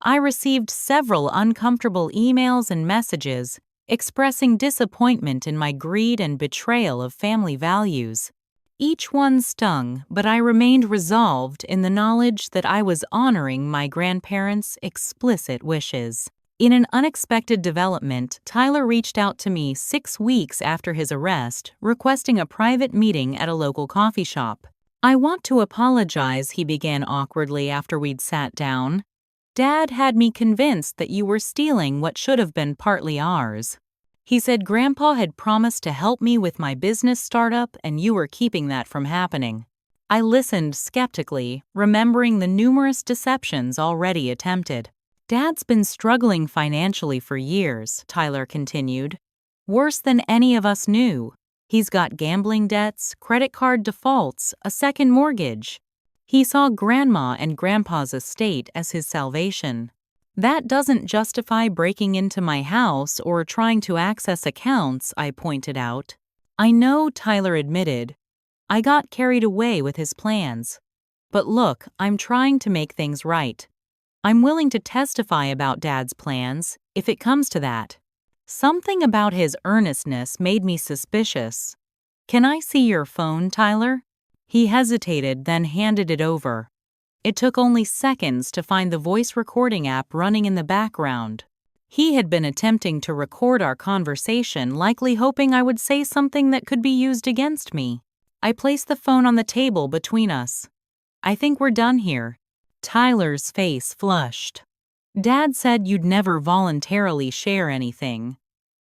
I received several uncomfortable emails and messages expressing disappointment in my greed and betrayal of family values. Each one stung, but I remained resolved in the knowledge that I was honoring my grandparents' explicit wishes. In an unexpected development, Tyler reached out to me 6 weeks after his arrest, requesting a private meeting at a local coffee shop. "I want to apologize," he began awkwardly after we'd sat down. "Dad had me convinced that you were stealing what should have been partly ours. He said Grandpa had promised to help me with my business startup and you were keeping that from happening." I listened skeptically, remembering the numerous deceptions already attempted. "Dad's been struggling financially for years," Tyler continued. "Worse than any of us knew. He's got gambling debts, credit card defaults, a second mortgage. He saw Grandma and Grandpa's estate as his salvation. That doesn't justify breaking into my house or trying to access accounts," I pointed out. "I know," Tyler admitted. "I got carried away with his plans. But look, I'm trying to make things right. I'm willing to testify about Dad's plans, if it comes to that." Something about his earnestness made me suspicious. "Can I see your phone, Tyler?" He hesitated, then handed it over. It took only seconds to find the voice recording app running in the background. He had been attempting to record our conversation, likely hoping I would say something that could be used against me. I placed the phone on the table between us. "I think we're done here." Tyler's face flushed. "Dad said you'd never voluntarily share anything.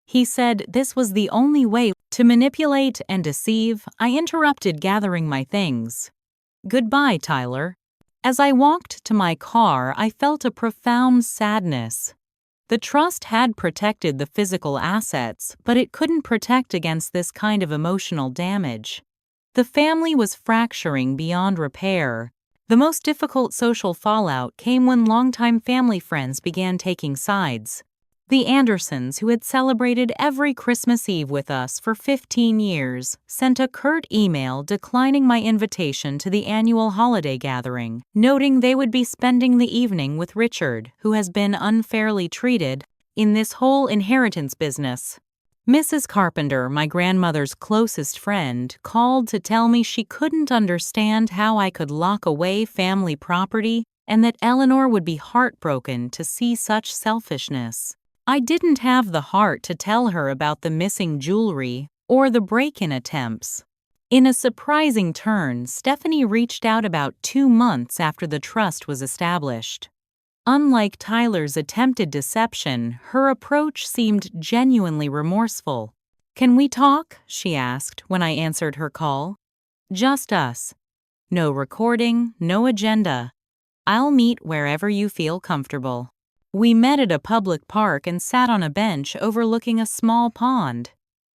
He said this was the only way to manipulate and deceive." I interrupted, gathering my things. "Goodbye, Tyler." As I walked to my car, I felt a profound sadness. The trust had protected the physical assets, but it couldn't protect against this kind of emotional damage. The family was fracturing beyond repair. The most difficult social fallout came when longtime family friends began taking sides. The Andersons, who had celebrated every Christmas Eve with us for 15 years, sent a curt email declining my invitation to the annual holiday gathering, noting they would be spending the evening with Richard, who has been unfairly treated in this whole inheritance business. Mrs. Carpenter, my grandmother's closest friend, called to tell me she couldn't understand how I could lock away family property and that Eleanor would be heartbroken to see such selfishness. I didn't have the heart to tell her about the missing jewelry or the break-in attempts. In a surprising turn, Stephanie reached out about 2 months after the trust was established. Unlike Tyler's attempted deception, her approach seemed genuinely remorseful. "Can we talk?" she asked when I answered her call. "Just us. No recording, no agenda. I'll meet wherever you feel comfortable." We met at a public park and sat on a bench overlooking a small pond.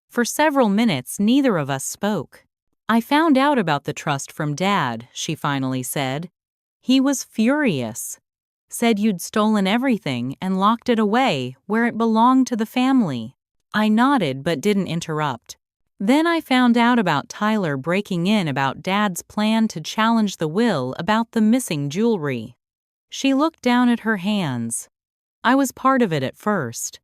For several minutes, neither of us spoke. "I found out about the trust from Dad," she finally said. "He was furious. Said you'd stolen everything and locked it away where it belonged to the family." I nodded but didn't interrupt. "Then I found out about Tyler breaking in about Dad's plan to challenge the will about the missing jewelry." She looked down at her hands. "I was part of it at first.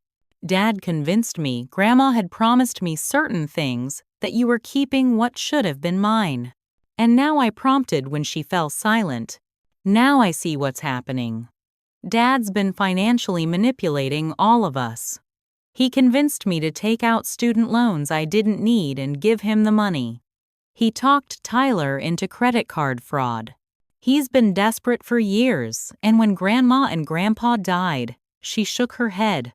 Dad convinced me Grandma had promised me certain things, that you were keeping what should have been mine. And now I prompted when she fell silent. Now I see what's happening. Dad's been financially manipulating all of us. He convinced me to take out student loans I didn't need and give him the money. He talked Tyler into credit card fraud. He's been desperate for years, and when Grandma and Grandpa died, she shook her head.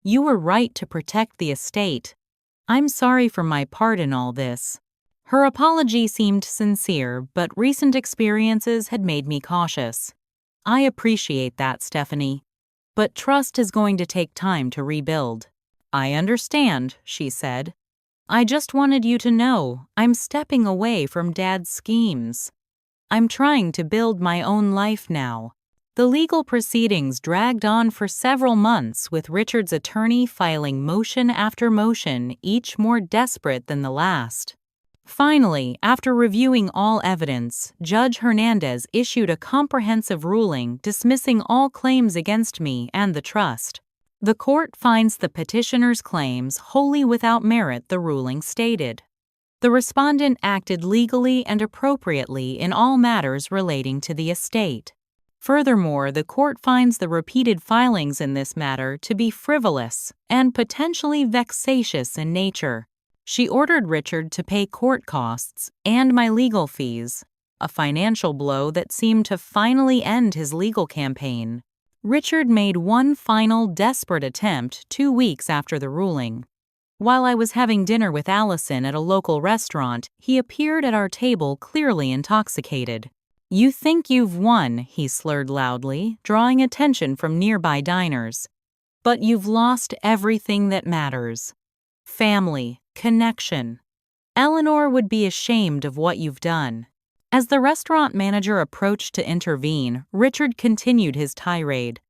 You were right to protect the estate. I'm sorry for my part in all this." Her apology seemed sincere, but recent experiences had made me cautious. "I appreciate that, Stephanie. But trust is going to take time to rebuild." "I understand," she said. "I just wanted you to know I'm stepping away from Dad's schemes. I'm trying to build my own life now." The legal proceedings dragged on for several months, with Richard's attorney filing motion after motion, each more desperate than the last. Finally, after reviewing all evidence, Judge Hernandez issued a comprehensive ruling dismissing all claims against me and the trust. The court finds the petitioner's claims wholly without merit, the ruling stated. The respondent acted legally and appropriately in all matters relating to the estate. Furthermore, the court finds the repeated filings in this matter to be frivolous and potentially vexatious in nature. She ordered Richard to pay court costs and my legal fees, a financial blow that seemed to finally end his legal campaign. Richard made one final desperate attempt 2 weeks after the ruling. While I was having dinner with Allison at a local restaurant, he appeared at our table clearly intoxicated. "You think you've won," he slurred loudly, drawing attention from nearby diners. "But you've lost everything that matters. Family, connection. Eleanor would be ashamed of what you've done." As the restaurant manager approached to intervene, Richard continued his tirade.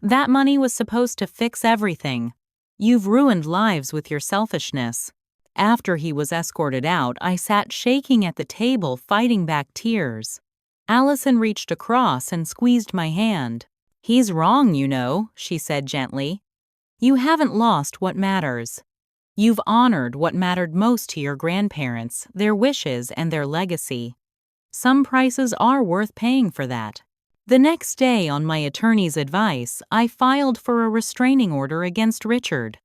"That money was supposed to fix everything. You've ruined lives with your selfishness." After he was escorted out, I sat shaking at the table, fighting back tears. Allison reached across and squeezed my hand. "He's wrong, you know," she said gently. "You haven't lost what matters. You've honored what mattered most to your grandparents, their wishes and their legacy. Some prices are worth paying for that." The next day, on my attorney's advice, I filed for a restraining order against Richard.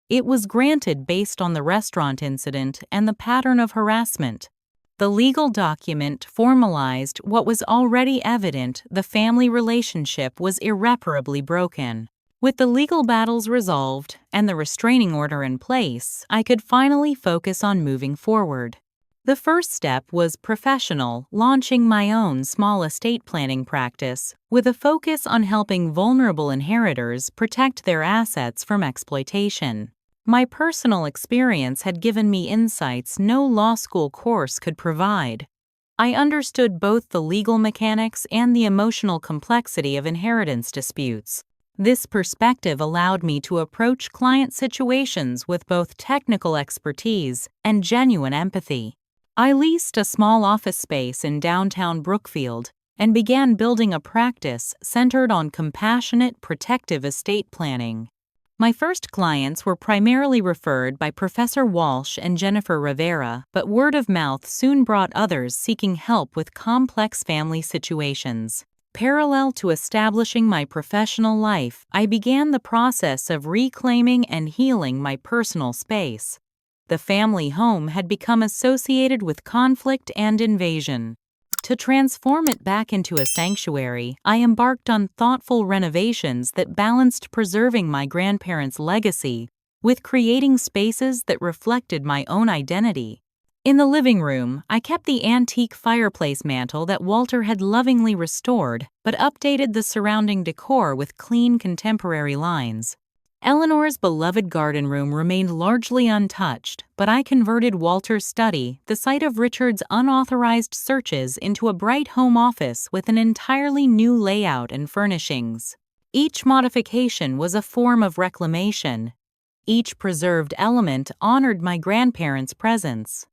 It was granted based on the restaurant incident and the pattern of harassment. The legal document formalized what was already evident: the family relationship was irreparably broken. With the legal battles resolved and the restraining order in place, I could finally focus on moving forward. The first step was professional, launching my own small estate planning practice with a focus on helping vulnerable inheritors protect their assets from exploitation. My personal experience had given me insights no law school course could provide. I understood both the legal mechanics and the emotional complexity of inheritance disputes. This perspective allowed me to approach client situations with both technical expertise and genuine empathy. I leased a small office space in downtown Brookfield and began building a practice centered on compassionate, protective estate planning. My first clients were primarily referred by Professor Walsh and Jennifer Rivera, but word of mouth soon brought others seeking help with complex family situations. Parallel to establishing my professional life, I began the process of reclaiming and healing my personal space. The family home had become associated with conflict and invasion. To transform it back into a sanctuary, I embarked on thoughtful renovations that balanced preserving my grandparents' legacy with creating spaces that reflected my own identity. In the living room, I kept the antique fireplace mantel that Walter had lovingly restored, but updated the surrounding decor with clean contemporary lines. Eleanor's beloved garden room remained largely untouched, but I converted Walter's study, the site of Richard's unauthorized searches, into a bright home office with an entirely new layout and furnishings. Each modification was a form of reclamation. Each preserved element honored my grandparents' presence.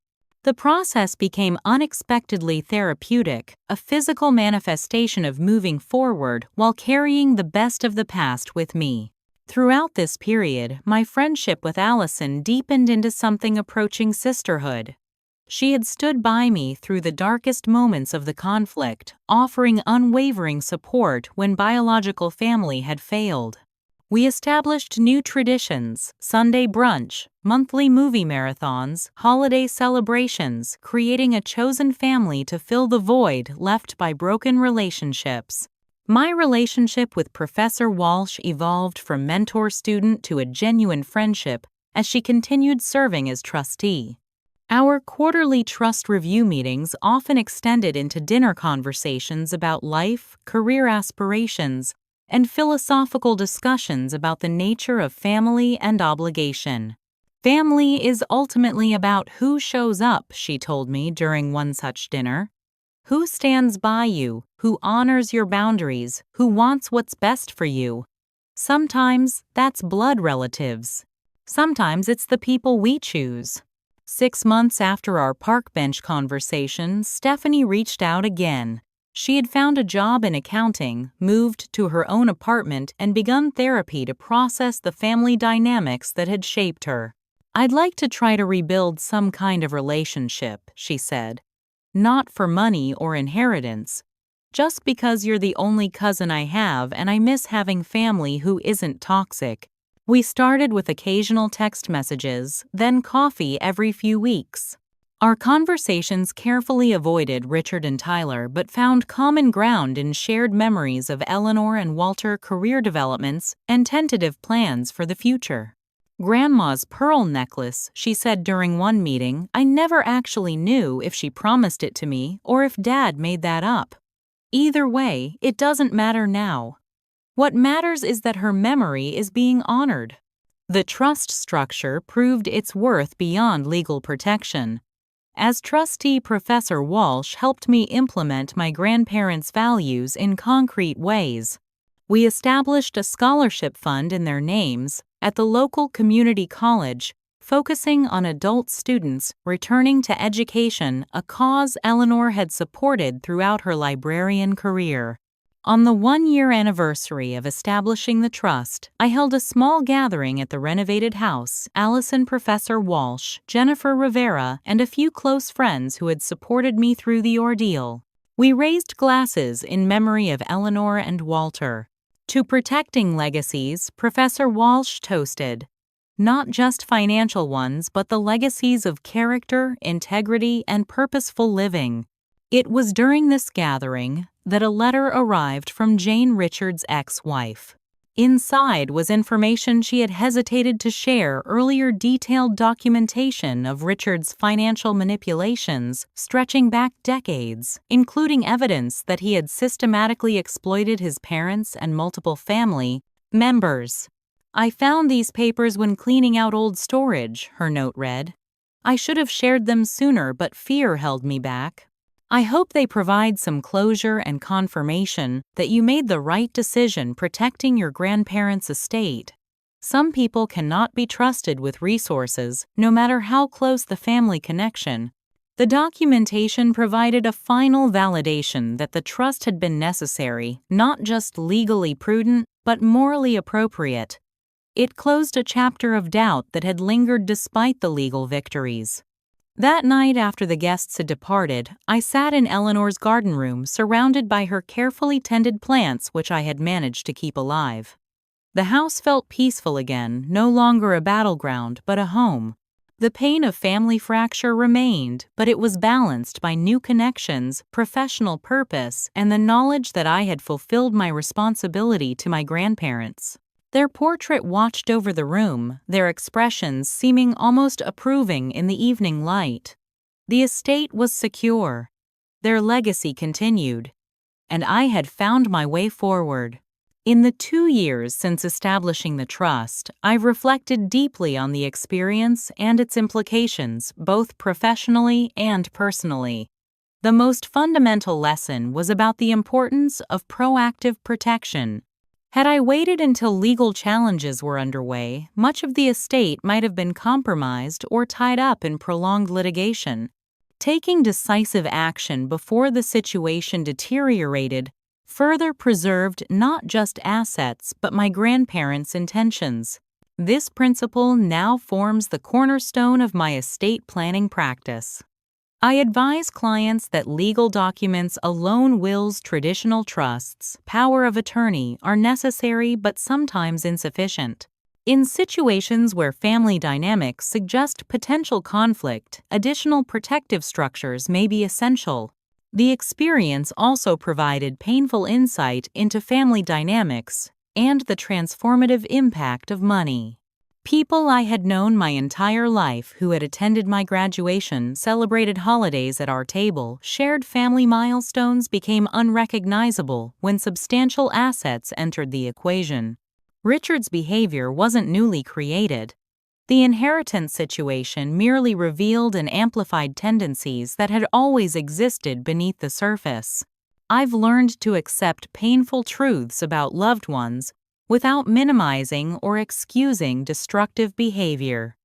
The process became unexpectedly therapeutic, a physical manifestation of moving forward while carrying the best of the past with me. Throughout this period, my friendship with Allison deepened into something approaching sisterhood. She had stood by me through the darkest moments of the conflict, offering unwavering support when biological family had failed. We established new traditions: Sunday brunch, monthly movie marathons, holiday celebrations, creating a chosen family to fill the void left by broken relationships. My relationship with Professor Walsh evolved from mentor-student to a genuine friendship as she continued serving as trustee. Our quarterly trust review meetings often extended into dinner conversations about life, career aspirations, and philosophical discussions about the nature of family and obligation. Family is ultimately about who shows up, she told me during one such dinner. Who stands by you, who honors your boundaries, who wants what's best for you. Sometimes that's blood relatives. Sometimes it's the people we choose. 6 months after our park bench conversation, Stephanie reached out again. She had found a job in accounting, moved to her own apartment, and begun therapy to process the family dynamics that had shaped her. I'd like to try to rebuild some kind of relationship, she said. Not for money or inheritance. Just because you're the only cousin I have and I miss having family who isn't toxic. We started with occasional text messages, then coffee every few weeks. Our conversations carefully avoided Richard and Tyler but found common ground in shared memories of Eleanor and Walter career developments and tentative plans for the future. Grandma's pearl necklace, she said during one meeting, I never actually knew if she promised it to me or if Dad made that up. Either way, it doesn't matter now. What matters is that her memory is being honored. The trust structure proved its worth beyond legal protection. As trustee, Professor Walsh helped me implement my grandparents' values in concrete ways. We established a scholarship fund in their names at the local community college, focusing on adult students returning to education, a cause Eleanor had supported throughout her librarian career. On the 1-year anniversary of establishing the trust, I held a small gathering at the renovated house. Allison, Professor Walsh, Jennifer Rivera, and a few close friends who had supported me through the ordeal. We raised glasses in memory of Eleanor and Walter. To protecting legacies, Professor Walsh toasted. Not just financial ones, but the legacies of character, integrity, and purposeful living. It was during this gathering that a letter arrived from Jane Richards' ex-wife. Inside was information she had hesitated to share earlier, detailed documentation of Richard's financial manipulations stretching back decades, including evidence that he had systematically exploited his parents and multiple family members. I found these papers when cleaning out old storage, her note read. I should have shared them sooner, but fear held me back. I hope they provide some closure and confirmation that you made the right decision protecting your grandparents' estate. Some people cannot be trusted with resources, no matter how close the family connection. The documentation provided a final validation that the trust had been necessary, not just legally prudent, but morally appropriate. It closed a chapter of doubt that had lingered despite the legal victories. That night, after the guests had departed, I sat in Eleanor's garden room surrounded by her carefully tended plants which I had managed to keep alive. The house felt peaceful again, no longer a battleground, but a home. The pain of family fracture remained, but it was balanced by new connections, professional purpose, and the knowledge that I had fulfilled my responsibility to my grandparents. Their portrait watched over the room, their expressions seeming almost approving in the evening light. The estate was secure. Their legacy continued. And I had found my way forward. In the 2 years since establishing the trust, I've reflected deeply on the experience and its implications, both professionally and personally. The most fundamental lesson was about the importance of proactive protection. Had I waited until legal challenges were underway, much of the estate might have been compromised or tied up in prolonged litigation. Taking decisive action before the situation deteriorated further preserved not just assets but my grandparents' intentions. This principle now forms the cornerstone of my estate planning practice. I advise clients that legal documents alone, wills, traditional trusts, power of attorney are necessary but sometimes insufficient. In situations where family dynamics suggest potential conflict, additional protective structures may be essential. The experience also provided painful insight into family dynamics and the transformative impact of money. People I had known my entire life who had attended my graduation, celebrated holidays at our table, shared family milestones became unrecognizable when substantial assets entered the equation. Richard's behavior wasn't newly created. The inheritance situation merely revealed and amplified tendencies that had always existed beneath the surface. I've learned to accept painful truths about loved ones without minimizing or excusing destructive behavior.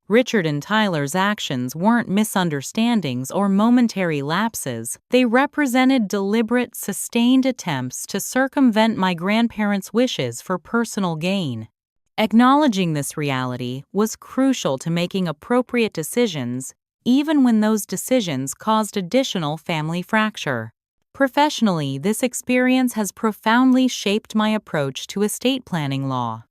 Richard and Tyler's actions weren't misunderstandings or momentary lapses. They represented deliberate, sustained attempts to circumvent my grandparents' wishes for personal gain. Acknowledging this reality was crucial to making appropriate decisions, even when those decisions caused additional family fracture. Professionally, this experience has profoundly shaped my approach to estate planning law.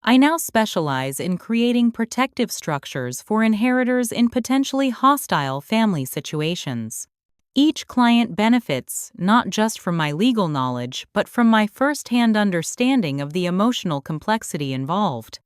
I now specialize in creating protective structures for inheritors in potentially hostile family situations. Each client benefits not just from my legal knowledge, but from my first-hand understanding of the emotional complexity involved.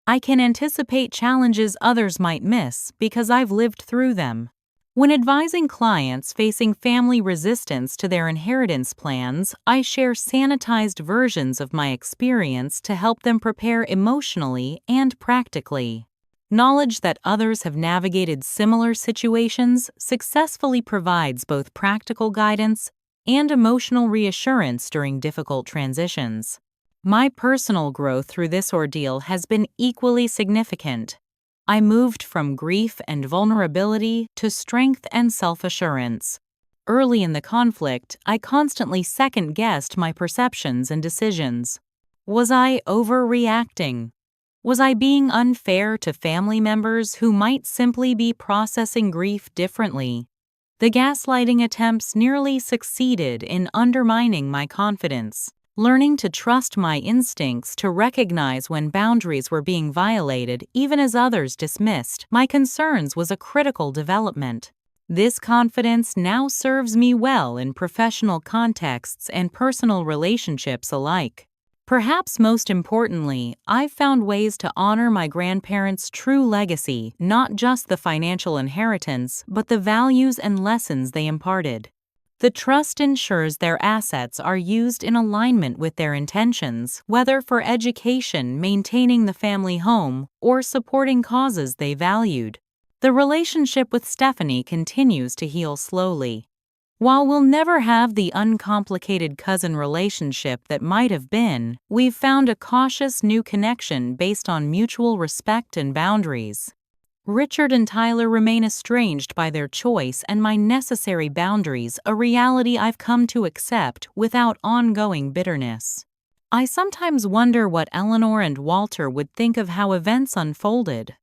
I can anticipate challenges others might miss because I've lived through them. When advising clients facing family resistance to their inheritance plans, I share sanitized versions of my experience to help them prepare emotionally and practically. Knowledge that others have navigated similar situations successfully provides both practical guidance and emotional reassurance during difficult transitions. My personal growth through this ordeal has been equally significant. I moved from grief and vulnerability to strength and self-assurance. Early in the conflict, I constantly second-guessed my perceptions and decisions. Was I overreacting? Was I being unfair to family members who might simply be processing grief differently? The gaslighting attempts nearly succeeded in undermining my confidence. Learning to trust my instincts to recognize when boundaries were being violated, even as others dismissed my concerns, was a critical development. This confidence now serves me well in professional contexts and personal relationships alike. Perhaps most importantly, I've found ways to honor my grandparents' true legacy, not just the financial inheritance, but the values and lessons they imparted. The trust ensures their assets are used in alignment with their intentions, whether for education, maintaining the family home, or supporting causes they valued. The relationship with Stephanie continues to heal slowly. While we'll never have the uncomplicated cousin relationship that might have been, we've found a cautious new connection based on mutual respect and boundaries. Richard and Tyler remain estranged by their choice and my necessary boundaries, a reality I've come to accept without ongoing bitterness. I sometimes wonder what Eleanor and Walter would think of how events unfolded.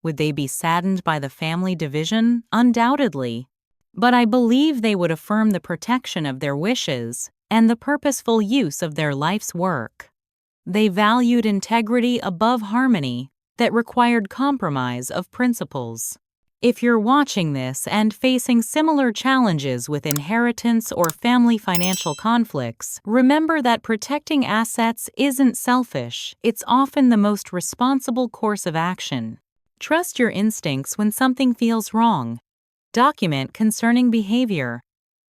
Would they be saddened by the family division? Undoubtedly. But I believe they would affirm the protection of their wishes and the purposeful use of their life's work. They valued integrity above harmony that required compromise of principles. If you're watching this and facing similar challenges with inheritance or family financial conflicts, remember that protecting assets isn't selfish, it's often the most responsible course of action. Trust your instincts when something feels wrong. Document concerning behavior.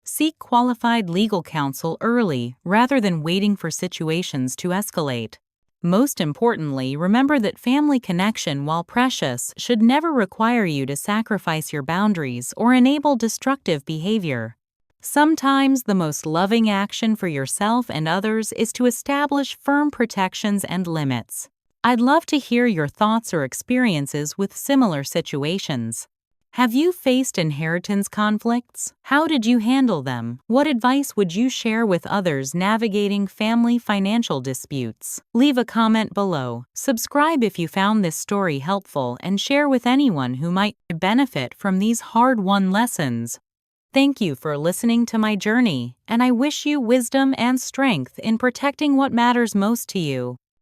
Seek qualified legal counsel early rather than waiting for situations to escalate. Most importantly, remember that family connection, while precious, should never require you to sacrifice your boundaries or enable destructive behavior. Sometimes the most loving action for yourself and others is to establish firm protections and limits. I'd love to hear your thoughts or experiences with similar situations. Have you faced inheritance conflicts? How did you handle them? What advice would you share with others navigating family financial disputes? Leave a comment below. Subscribe if you found this story helpful and share with anyone who might benefit from these hard-won lessons. Thank you for listening to my journey, and I wish you wisdom and strength in protecting what matters most to you.